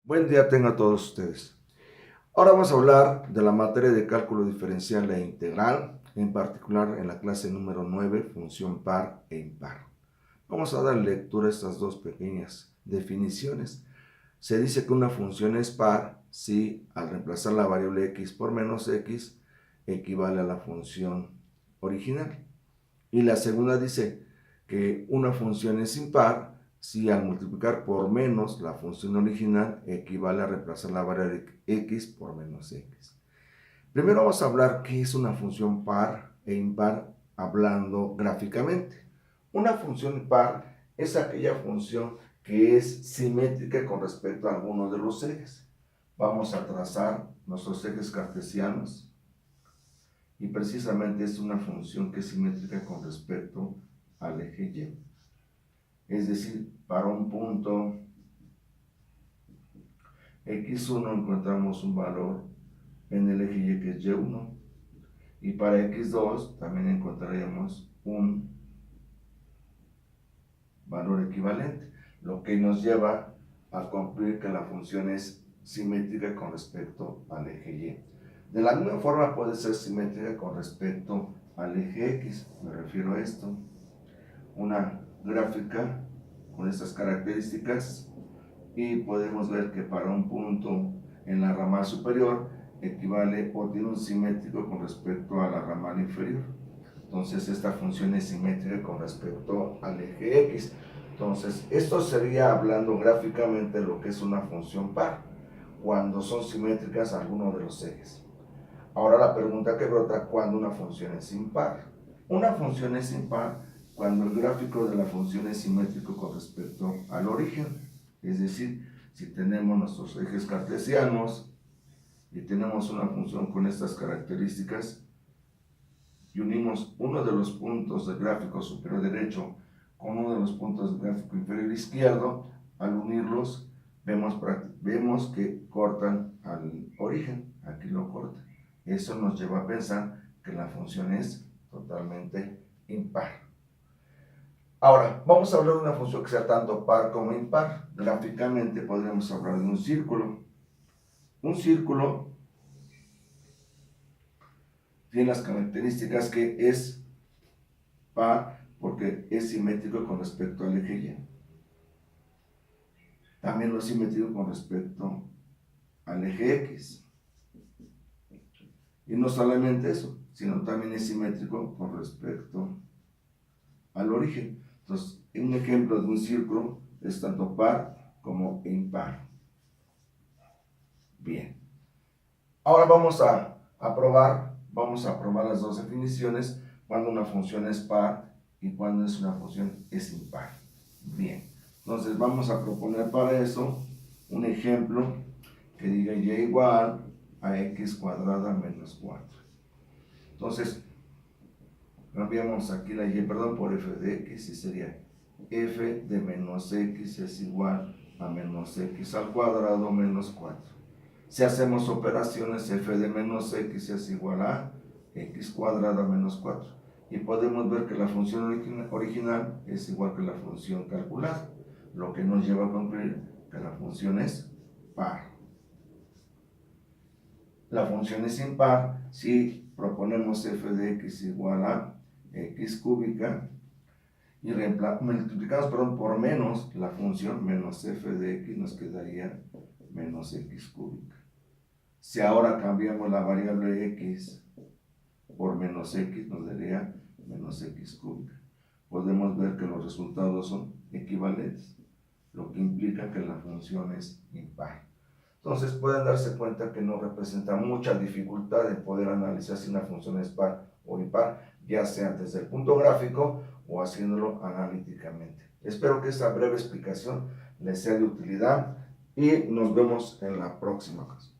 Buen día tengan todos ustedes. Ahora vamos a hablar de la materia de cálculo diferencial e integral, en particular en la clase número 9, función par e impar. Vamos a dar lectura a estas dos pequeñas definiciones. Se dice que una función es par si al reemplazar la variable x por menos x equivale a la función original. Y la segunda dice que una función es impar si al multiplicar por menos la función original equivale a reemplazar la variable x por menos x. Primero vamos a hablar qué es una función par e impar hablando gráficamente. Una función par es aquella función que es simétrica con respecto a alguno de los ejes. Vamos a trazar nuestros ejes cartesianos y precisamente es una función que es simétrica con respecto al eje y. Es decir, para un punto x1 encontramos un valor en el eje y que es y1, y para x2 también encontraríamos un valor equivalente, lo que nos lleva a concluir que la función es simétrica con respecto al eje y. De la misma forma puede ser simétrica con respecto al eje x, me refiero a esto, una gráfica con estas características, y podemos ver que para un punto en la ramal superior equivale o tiene un simétrico con respecto a la ramal inferior. Entonces esta función es simétrica con respecto al eje x. Entonces esto sería hablando gráficamente lo que es una función par, cuando son simétricas a alguno de los ejes. Ahora la pregunta que brota, ¿cuándo una función es impar? Una función es impar cuando el gráfico de la función es simétrico con respecto al origen. Es decir, si tenemos nuestros ejes cartesianos y tenemos una función con estas características y unimos uno de los puntos del gráfico superior derecho con uno de los puntos del gráfico inferior izquierdo, al unirlos vemos que cortan al origen, aquí lo cortan. Eso nos lleva a pensar que la función es totalmente impar. Ahora, vamos a hablar de una función que sea tanto par como impar. Gráficamente podríamos hablar de un círculo. Un círculo tiene las características que es par porque es simétrico con respecto al eje y. También lo es simétrico con respecto al eje x. Y no solamente eso, sino también es simétrico con respecto al origen. Entonces, un ejemplo de un círculo es tanto par como impar. Bien. Ahora vamos a probar las dos definiciones, cuando una función es par y cuando es una función es impar. Bien. Entonces vamos a proponer para eso un ejemplo que diga y igual a x cuadrada menos 4. Entonces, cambiamos aquí la y, por f de x, y sería f de menos x es igual a menos x al cuadrado menos 4. Si hacemos operaciones, f de menos x es igual a x cuadrada menos 4. Y podemos ver que la función original es igual que la función calculada, lo que nos lleva a concluir que la función es par. La función es impar si proponemos f de x igual a x cúbica y multiplicamos por menos la función menos f de x, nos quedaría menos x cúbica. Si ahora cambiamos la variable x por menos x, nos daría menos x cúbica. Podemos ver que los resultados son equivalentes, lo que implica que la función es impar. Entonces pueden darse cuenta que no representa mucha dificultad en poder analizar si una función es par o impar, ya sea desde el punto gráfico o haciéndolo analíticamente. Espero que esta breve explicación les sea de utilidad y nos vemos en la próxima ocasión.